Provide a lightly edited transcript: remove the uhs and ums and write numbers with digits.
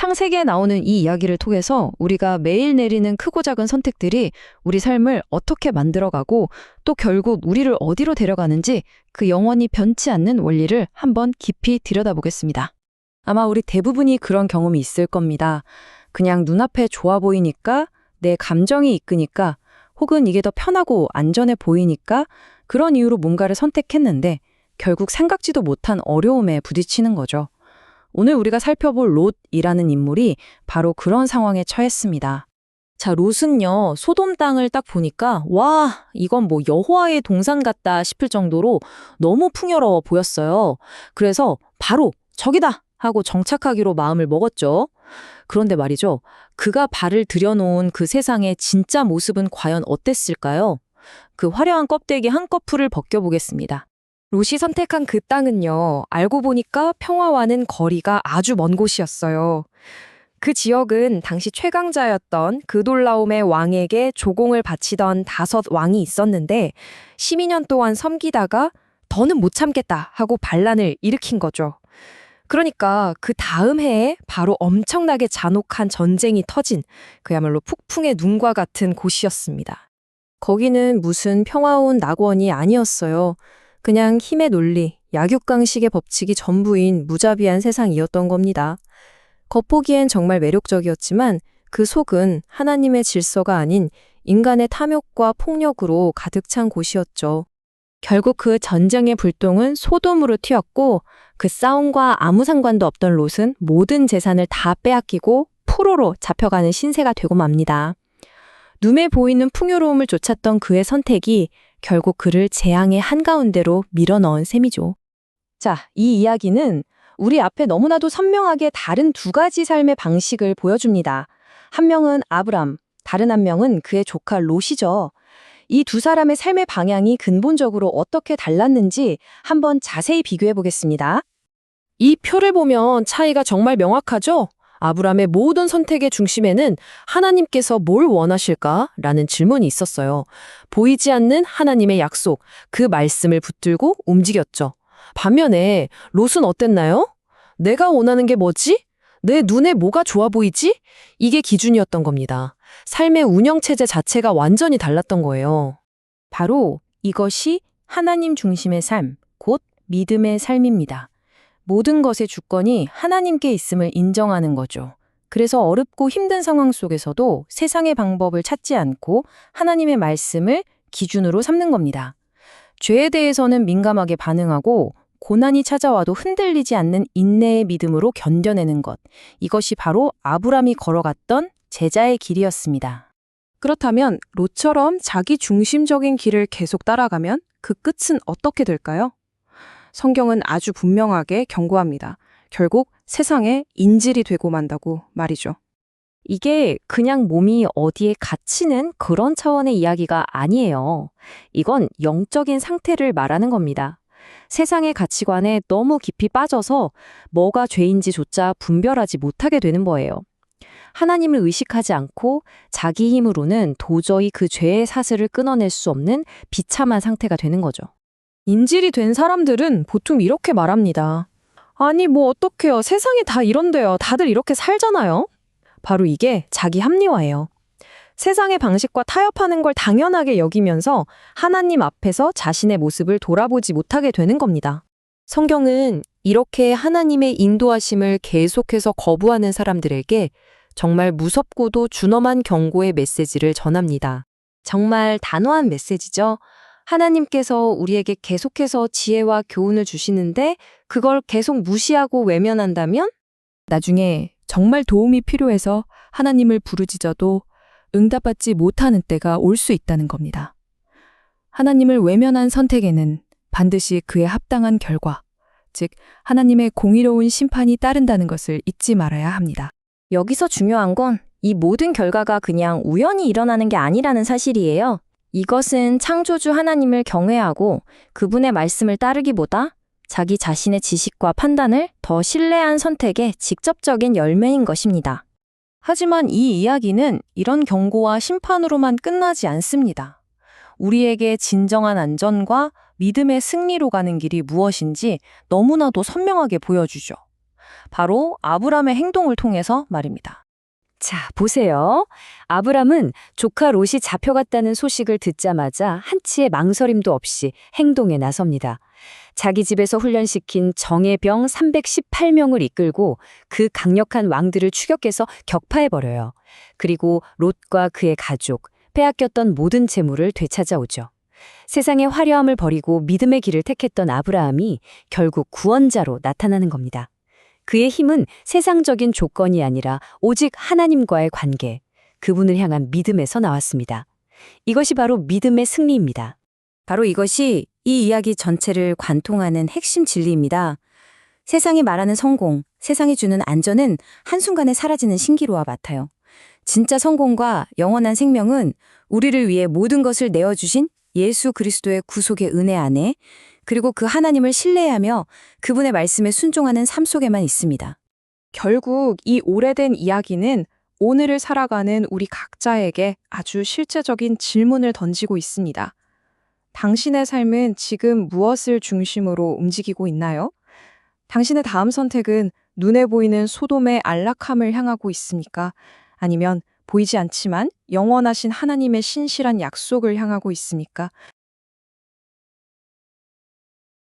창세기에 나오는 이 이야기를 통해서 우리가 매일 내리는 크고 작은 선택들이 우리 삶을 어떻게 만들어가고 또 결국 우리를 어디로 데려가는지 그 영원히 변치 않는 원리를 한번 깊이 들여다보겠습니다. 아마 우리 대부분이 그런 경험이 있을 겁니다. 그냥 눈앞에 좋아 보이니까, 내 감정이 이끄니까, 혹은 이게 더 편하고 안전해 보이니까 그런 이유로 뭔가를 선택했는데 결국 생각지도 못한 어려움에 부딪히는 거죠. 오늘 우리가 살펴볼 롯이라는 인물이 바로 그런 상황에 처했습니다. 자, 롯은요, 소돔 땅을 딱 보니까 와, 이건 뭐 여호와의 동산 같다 싶을 정도로 너무 풍요로워 보였어요. 그래서 바로 저기다 하고 정착하기로 마음을 먹었죠. 그런데 말이죠, 그가 발을 들여놓은 그 세상의 진짜 모습은 과연 어땠을까요? 그 화려한 껍데기 한꺼풀을 벗겨보겠습니다. 롯이 선택한 그 땅은요, 알고 보니까 평화와는 거리가 아주 먼 곳이었어요. 그 지역은 당시 최강자였던 그돌라움의 왕에게 조공을 바치던 5 왕이 있었는데 12년 동안 섬기다가 더는 못 참겠다 하고 반란을 일으킨 거죠. 그러니까 그 다음 해에 바로 엄청나게 잔혹한 전쟁이 터진 그야말로 폭풍의 눈과 같은 곳이었습니다. 거기는 무슨 평화로운 낙원이 아니었어요. 그냥 힘의 논리, 약육강식의 법칙이 전부인 무자비한 세상이었던 겁니다. 겉보기엔 정말 매력적이었지만 그 속은 하나님의 질서가 아닌 인간의 탐욕과 폭력으로 가득 찬 곳이었죠. 결국 그 전쟁의 불똥은 소돔으로 튀었고 그 싸움과 아무 상관도 없던 롯은 모든 재산을 다 빼앗기고 포로로 잡혀가는 신세가 되고 맙니다. 눈에 보이는 풍요로움을 쫓았던 그의 선택이 결국 그를 재앙의 한가운데로 밀어넣은 셈이죠. 자, 이 이야기는 우리 앞에 너무나도 선명하게 다른 2가지 삶의 방식을 보여줍니다. 한 명은 아브람, 다른 한 명은 그의 조카 롯이죠. 이 2 사람의 삶의 방향이 근본적으로 어떻게 달랐는지 한번 자세히 비교해 보겠습니다. 이 표를 보면 차이가 정말 명확하죠? 아브람의 모든 선택의 중심에는 하나님께서 뭘 원하실까라는 질문이 있었어요. 보이지 않는 하나님의 약속, 그 말씀을 붙들고 움직였죠. 반면에 롯은 어땠나요? 내가 원하는 게 뭐지? 내 눈에 뭐가 좋아 보이지? 이게 기준이었던 겁니다. 삶의 운영체제 자체가 완전히 달랐던 거예요. 바로 이것이 하나님 중심의 삶, 곧 믿음의 삶입니다. 모든 것의 주권이 하나님께 있음을 인정하는 거죠. 그래서 어렵고 힘든 상황 속에서도 세상의 방법을 찾지 않고 하나님의 말씀을 기준으로 삼는 겁니다. 죄에 대해서는 민감하게 반응하고 고난이 찾아와도 흔들리지 않는 인내의 믿음으로 견뎌내는 것. 이것이 바로 아브람이 걸어갔던 제자의 길이었습니다. 그렇다면 롯처럼 자기 중심적인 길을 계속 따라가면 그 끝은 어떻게 될까요? 성경은 아주 분명하게 경고합니다. 결국 세상에 인질이 되고 만다고 말이죠. 이게 그냥 몸이 어디에 갇히는 그런 차원의 이야기가 아니에요. 이건 영적인 상태를 말하는 겁니다. 세상의 가치관에 너무 깊이 빠져서 뭐가 죄인지조차 분별하지 못하게 되는 거예요. 하나님을 의식하지 않고 자기 힘으로는 도저히 그 죄의 사슬을 끊어낼 수 없는 비참한 상태가 되는 거죠. 인질이 된 사람들은 보통 이렇게 말합니다. 아니 뭐 어떡해요. 세상이 다 이런데요. 다들 이렇게 살잖아요. 바로 이게 자기 합리화예요. 세상의 방식과 타협하는 걸 당연하게 여기면서 하나님 앞에서 자신의 모습을 돌아보지 못하게 되는 겁니다. 성경은 이렇게 하나님의 인도하심을 계속해서 거부하는 사람들에게 정말 무섭고도 준엄한 경고의 메시지를 전합니다. 정말 단호한 메시지죠. 하나님께서 우리에게 계속해서 지혜와 교훈을 주시는데 그걸 계속 무시하고 외면한다면 나중에 정말 도움이 필요해서 하나님을 부르짖어도 응답받지 못하는 때가 올 수 있다는 겁니다. 하나님을 외면한 선택에는 반드시 그에 합당한 결과, 즉 하나님의 공의로운 심판이 따른다는 것을 잊지 말아야 합니다. 여기서 중요한 건 이 모든 결과가 그냥 우연히 일어나는 게 아니라는 사실이에요. 이것은 창조주 하나님을 경외하고 그분의 말씀을 따르기보다 자기 자신의 지식과 판단을 더 신뢰한 선택의 직접적인 열매인 것입니다. 하지만 이 이야기는 이런 경고와 심판으로만 끝나지 않습니다. 우리에게 진정한 안전과 믿음의 승리로 가는 길이 무엇인지 너무나도 선명하게 보여주죠. 바로 아브람의 행동을 통해서 말입니다. 자, 보세요. 아브람은 조카 롯이 잡혀갔다는 소식을 듣자마자 한치의 망설임도 없이 행동에 나섭니다. 자기 집에서 훈련시킨 정예병 318명을 이끌고 그 강력한 왕들을 추격해서 격파해버려요. 그리고 롯과 그의 가족, 빼앗겼던 모든 재물을 되찾아오죠. 세상의 화려함을 버리고 믿음의 길을 택했던 아브라함이 결국 구원자로 나타나는 겁니다. 그의 힘은 세상적인 조건이 아니라 오직 하나님과의 관계, 그분을 향한 믿음에서 나왔습니다. 이것이 바로 믿음의 승리입니다. 바로 이것이 이 이야기 전체를 관통하는 핵심 진리입니다. 세상이 말하는 성공, 세상이 주는 안전은 한순간에 사라지는 신기루와 같아요. 진짜 성공과 영원한 생명은 우리를 위해 모든 것을 내어주신 예수 그리스도의 구속의 은혜 안에, 그리고 그 하나님을 신뢰하며 그분의 말씀에 순종하는 삶 속에만 있습니다. 결국 이 오래된 이야기는 오늘을 살아가는 우리 각자에게 아주 실제적인 질문을 던지고 있습니다. 당신의 삶은 지금 무엇을 중심으로 움직이고 있나요? 당신의 다음 선택은 눈에 보이는 소돔의 안락함을 향하고 있습니까? 아니면 보이지 않지만 영원하신 하나님의 신실한 약속을 향하고 있습니까?